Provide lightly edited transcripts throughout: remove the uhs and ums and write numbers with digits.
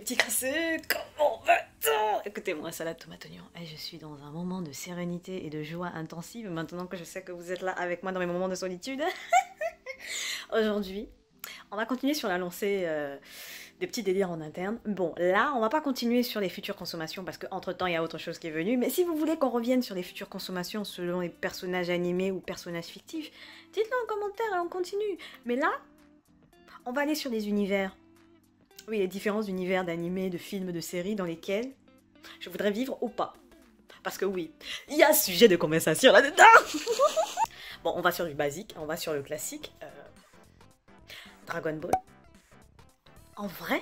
petits crasseux, comment va-t-on? Écoutez-moi, salade tomate oignon. Et je suis dans un moment de sérénité et de joie intensive maintenant que je sais que vous êtes là avec moi dans mes moments de solitude. Aujourd'hui, on va continuer sur la lancée des petits délires en interne. Bon, là, on va pas continuer sur les futures consommations parce qu'entre-temps, il y a autre chose qui est venue. Mais si vous voulez qu'on revienne sur les futures consommations selon les personnages animés ou personnages fictifs, dites-le en commentaire et on continue. Mais là, on va aller sur des univers. Oui, les différents univers d'animés, de films, de séries dans lesquels je voudrais vivre ou pas. Parce que oui, il y a sujet de conversation là-dedans. Bon, on va sur du basique, on va sur le classique. Dragon Ball. En vrai,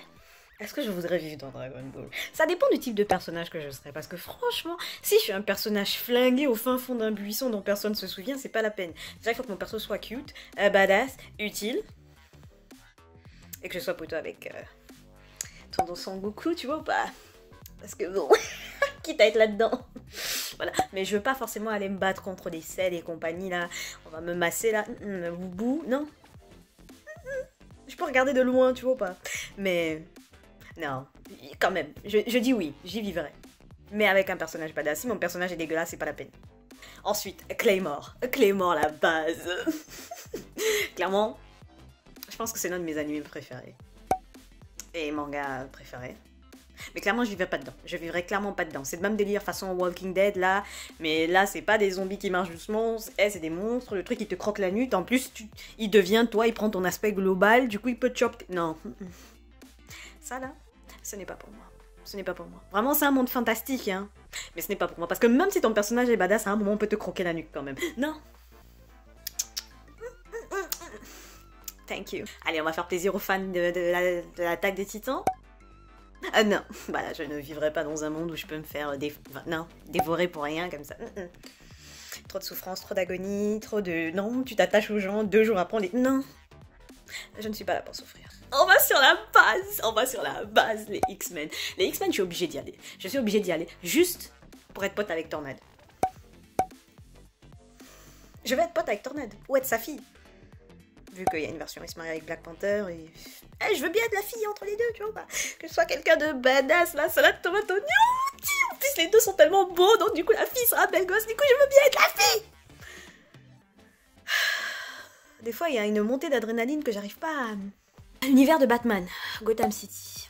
est-ce que je voudrais vivre dans Dragon Ball? Ça dépend du type de personnage que je serais. Parce que franchement, si je suis un personnage flingué au fin fond d'un buisson dont personne ne se souvient, c'est pas la peine. Déjà, il faut que mon perso soit cute, badass, utile. Et que je sois plutôt avec ton Son Goku, tu vois ou pas? Parce que bon, quitte à être là-dedans. Voilà, mais je veux pas forcément aller me battre contre des Cell et compagnie là. On va me masser là. Boubou, non. Je peux regarder de loin, tu vois ou pas? Mais non, quand même, je dis oui, j'y vivrai. Mais avec un personnage badass. Si mon personnage est dégueulasse, c'est pas la peine. Ensuite, Claymore. Claymore, la base. Clairement, je pense que c'est l'un de mes animés préférés. Et mangas préférés. Mais clairement, je vivrais pas dedans. Je vivrais clairement pas dedans. C'est le même délire façon Walking Dead, là. Mais là, c'est pas des zombies qui marchent doucement. C'est des monstres. Le truc, il te croque la nuque. En plus, il devient toi, il prend ton aspect global. Du coup, il peut te choper. Non. Ça, là, ce n'est pas pour moi. Ce n'est pas pour moi. Vraiment, c'est un monde fantastique, hein. Mais ce n'est pas pour moi. Parce que même si ton personnage est badass, à un moment, on peut te croquer la nuque quand même. Non. Thank you. Allez, on va faire plaisir aux fans de l'attaque des titans. Non, voilà, je ne vivrai pas dans un monde où je peux me faire dévorer pour rien comme ça. Trop de souffrance, trop d'agonie, trop de... Non, tu t'attaches aux gens, 2 jours après, Non, je ne suis pas là pour souffrir. On va sur la base, les X-Men. Les X-Men, je suis obligée d'y aller. Je suis obligée d'y aller juste pour être pote avec Tornade. Je vais être pote avec Tornade, ou être sa fille. Vu qu'il y a une version, il se marie avec Black Panther et... je veux bien être la fille entre les deux, tu vois pas. Que ce soit quelqu'un de badass, la salade tomate oignon. En plus, les deux sont tellement beaux, donc du coup, la fille sera belle gosse. Du coup, je veux bien être la fille. Des fois, il y a une montée d'adrénaline que j'arrive pas à... L'univers de Batman, Gotham City.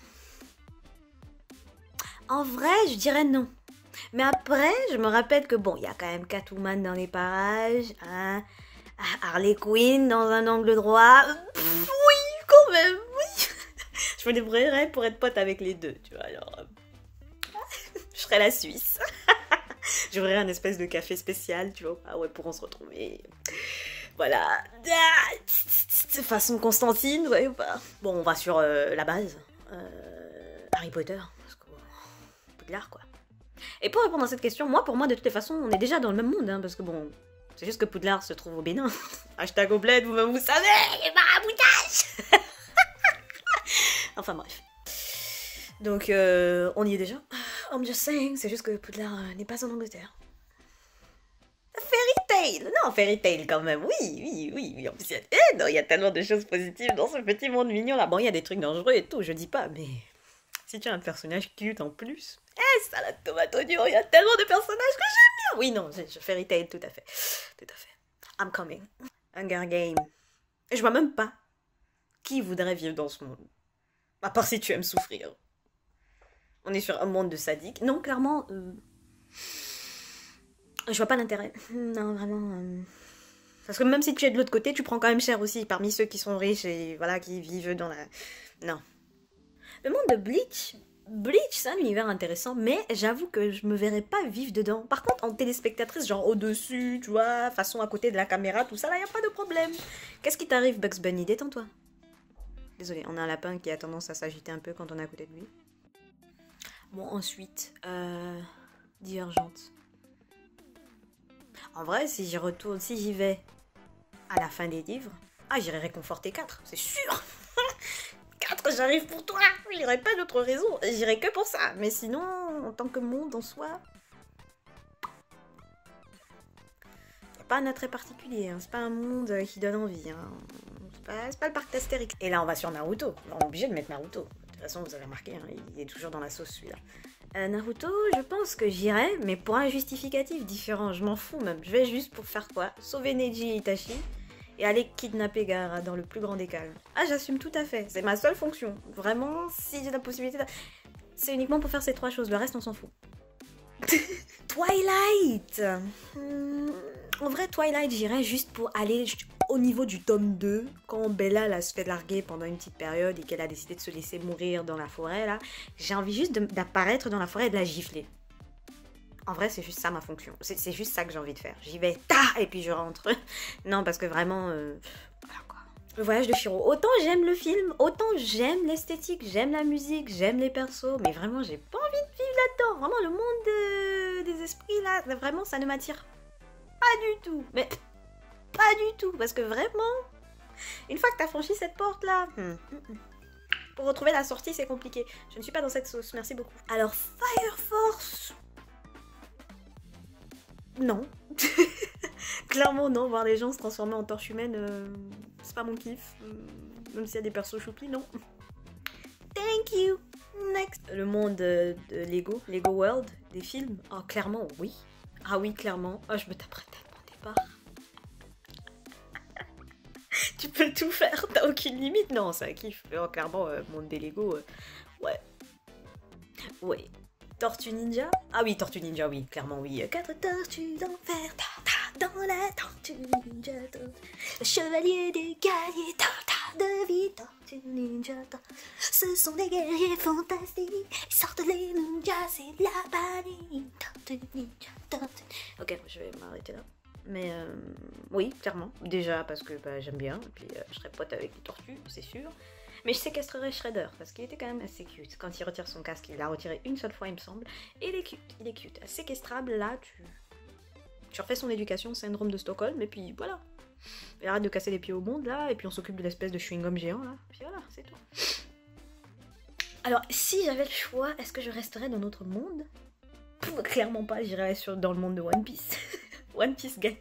En vrai, je dirais non. Mais après, je me rappelle que bon, il y a quand même Catwoman dans les parages, hein. Harley Quinn dans un angle droit. Oui, quand même, oui. Je me débrouillerais pour être pote avec les deux, tu vois. Alors, je serais la Suisse. J'ouvrirais un espèce de café spécial, tu vois. Ah ouais, pour on se retrouver. Voilà. Façon Constantine, ouais ou pas. Bon, on va sur la base. Harry Potter. Parce que Poudlard, quoi. Et pour répondre à cette question, pour moi, de toutes les façons, on est déjà dans le même monde, hein, parce que bon... C'est juste que Poudlard se trouve au Bénin. Hashtag Oblette, vous savez, les maraboutages. Enfin bref. Donc, on y est déjà. I'm just saying, c'est juste que Poudlard n'est pas en Angleterre. Fairy Tail. Non, Fairy Tail quand même, oui. En plus, il y a tellement de choses positives dans ce petit monde mignon là. Bon, il y a des trucs dangereux et tout, je dis pas, mais... Si tu as un personnage cute en plus... salade tomate oignon, il y a tellement de personnages que j'aime bien. Oui, non, je Fairy Tail, tout à fait. I'm coming. Hunger Game. Et je vois même pas qui voudrait vivre dans ce monde. À part si tu aimes souffrir. On est sur un monde de sadiques. Non, clairement... Je vois pas l'intérêt. Non, vraiment... Parce que même si tu es de l'autre côté, tu prends quand même cher aussi. Parmi ceux qui sont riches et voilà, qui vivent dans la... Non. Le monde de Bleach, c'est un univers intéressant, mais j'avoue que je me verrais pas vivre dedans. Par contre, en téléspectatrice, genre au-dessus, tu vois, façon à côté de la caméra, tout ça, là, y a pas de problème. Qu'est-ce qui t'arrive, Bugs Bunny? Détends-toi. Désolée, on a un lapin qui a tendance à s'agiter un peu quand on est à côté de lui. Bon, ensuite, Divergente. En vrai, si j'y vais à la fin des livres, j'irai réconforter 4, c'est sûr. J'arrive pour toi, j'irai pas d'autre raison, j'irai que pour ça. Mais sinon, en tant que monde en soi, y a pas un attrait particulier, hein. C'est pas un monde qui donne envie, hein. C'est pas le parc d'Astérix. Et là, on va sur Naruto, on est obligé de mettre Naruto. toute façon, vous avez remarqué, hein, il est toujours dans la sauce celui-là. Naruto, je pense que j'irai, mais pour un justificatif différent, je m'en fous même. Je vais juste pour faire quoi? Sauver Neji et Itachi et aller kidnapper Gaara dans le plus grand des calmes. Ah, j'assume tout à fait, c'est ma seule fonction. Vraiment, si j'ai la possibilité, c'est uniquement pour faire ces 3 choses, le reste on s'en fout. Twilight En vrai, Twilight, j'irais juste pour aller au niveau du tome 2, quand Bella là, se fait larguer pendant une petite période et qu'elle a décidé de se laisser mourir dans la forêt, là. J'ai envie juste d'apparaître dans la forêt et de la gifler. En vrai, c'est juste ça ma fonction. C'est juste ça que j'ai envie de faire. J'y vais, et puis je rentre. Non, parce que vraiment... voilà quoi. Le voyage de Shiro. Autant j'aime le film, autant j'aime l'esthétique, j'aime la musique, j'aime les persos, mais vraiment, j'ai pas envie de vivre là-dedans. Vraiment, le monde des esprits, là, vraiment, ça ne m'attire pas du tout. Mais pas du tout, parce que vraiment, une fois que t'as franchi cette porte-là... pour retrouver la sortie, c'est compliqué. Je ne suis pas dans cette sauce, merci beaucoup. Alors, Fire Force... Non. Clairement non, voir les gens se transformer en torche humaine, c'est pas mon kiff. Même s'il y a des persos choupis, non. Thank you. Next. Le monde de Lego World, des films. Oh, clairement, oui. Ah oui, clairement. Oh, je me taperais tellement des barres. Tu peux tout faire, t'as aucune limite. Non, c'est un kiff. Oh, clairement, monde des Lego, ouais. Ouais. Tortue Ninja? Ah oui, Tortue Ninja, oui, clairement oui. 4 tortues d'enfer, dans la Tortue Ninja, le chevalier des guerriers, de vie, Tortue Ninja. Ce sont des guerriers fantastiques, ils sortent les ninjas, c'est la panique, Tortue Ninja. Ok, je vais m'arrêter là. Mais oui, clairement. Déjà parce que bah, j'aime bien, et puis je serais pote avec les tortues, c'est sûr. Mais je séquestrerais Shredder, parce qu'il était quand même assez cute. Quand il retire son casque, il l'a retiré une seule fois, il me semble. Et il est cute. Séquestrable, là, tu refais son éducation, syndrome de Stockholm, et puis voilà. Il arrête de casser les pieds au monde, là, et puis on s'occupe de l'espèce de chewing-gum géant, là. Puis voilà, c'est tout. Alors, si j'avais le choix, est-ce que je resterais dans notre monde? Clairement pas, j'irais dans le monde de One Piece. One Piece gagne.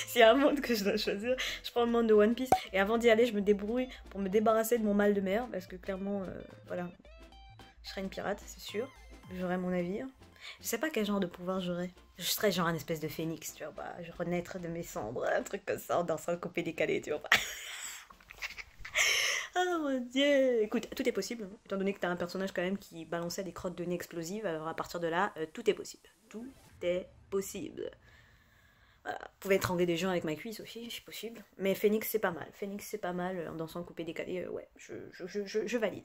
S'il y a un monde que je dois choisir, je prends le monde de One Piece. Et avant d'y aller, je me débrouille pour me débarrasser de mon mal de mer. Parce que clairement, voilà, je serais une pirate, c'est sûr. J'aurais mon navire. Je sais pas quel genre de pouvoir j'aurais. Je serais genre un espèce de phénix, tu vois. Bah, je renaître de mes cendres, un truc comme ça, dans un coupé décalé, tu vois. Oh mon dieu. Écoute, tout est possible. Hein. Étant donné que t'as un personnage quand même qui balançait des crottes de nez explosives, alors à partir de là, tout est possible. Tout est possible. Voilà. Vous pouvez étrangler des gens avec ma cuisse aussi, c'est possible. Mais Phoenix, c'est pas mal. Phoenix, c'est pas mal. En dansant coupé décalé, ouais, je valide.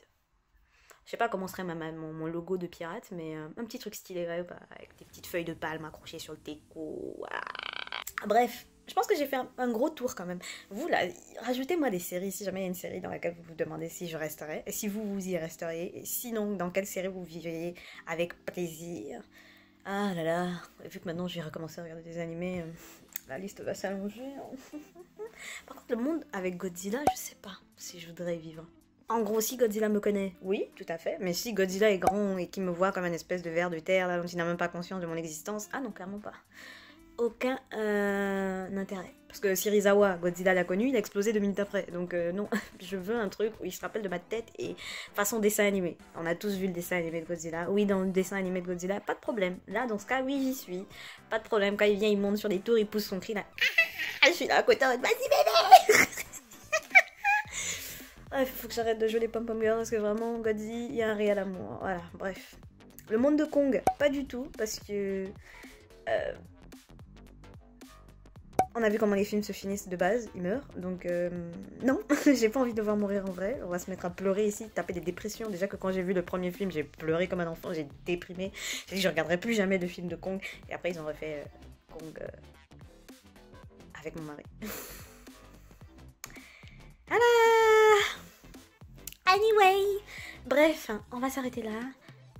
Je sais pas comment serait mon logo de pirate, mais un petit truc stylé, ouais, bah, avec des petites feuilles de palme accrochées sur le déco. Voilà. Bref, je pense que j'ai fait un gros tour quand même. Vous, là, rajoutez-moi des séries, si jamais il y a une série dans laquelle vous vous demandez si je resterai. Et si vous y resteriez. Et sinon, dans quelle série vous vivriez avec plaisir. Ah là là, vu que maintenant je vais recommencer à regarder des animés, la liste va s'allonger. Par contre, le monde avec Godzilla, je sais pas si je voudrais y vivre. En gros, si Godzilla me connaît, oui, tout à fait. Mais si Godzilla est grand et qu'il me voit comme une espèce de ver de terre, là, dont il n'a même pas conscience de mon existence, ah non, clairement pas. Aucun intérêt. Parce que Serizawa, Godzilla l'a connu, il a explosé 2 minutes après. Donc non, je veux un truc où il se rappelle de ma tête et façon dessin animé. On a tous vu le dessin animé de Godzilla. Oui, dans le dessin animé de Godzilla, pas de problème. Là, dans ce cas, oui, j'y suis. Pas de problème. Quand il vient, il monte sur les tours, il pousse son cri là. Je suis là à côté en mode, vas-y bébé. Bref, faut que j'arrête de jouer les pom-pom girls parce que vraiment, Godzilla, il y a un réel amour. Voilà, bref. Le monde de Kong, pas du tout, parce que... on a vu comment les films se finissent de base, ils meurent, donc non, j'ai pas envie de voir mourir en vrai, on va se mettre à pleurer ici, taper des dépressions, déjà que quand j'ai vu le premier film, j'ai pleuré comme un enfant, j'ai déprimé, j'ai dit je regarderai plus jamais de film de Kong, et après ils ont refait Kong avec mon mari. Voilà. Anyway, bref, on va s'arrêter là.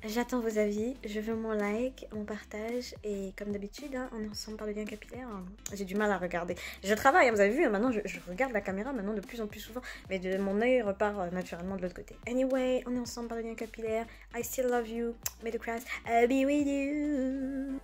J'attends vos avis, je veux mon like, mon partage, et comme d'habitude, hein, on est ensemble par le lien capillaire, hein. J'ai du mal à regarder. Je travaille, hein, vous avez vu, hein, maintenant je regarde la caméra maintenant de plus en plus souvent, mais mon œil repart naturellement de l'autre côté. Anyway, on est ensemble par le lien capillaire, I still love you, may the Christ be with you.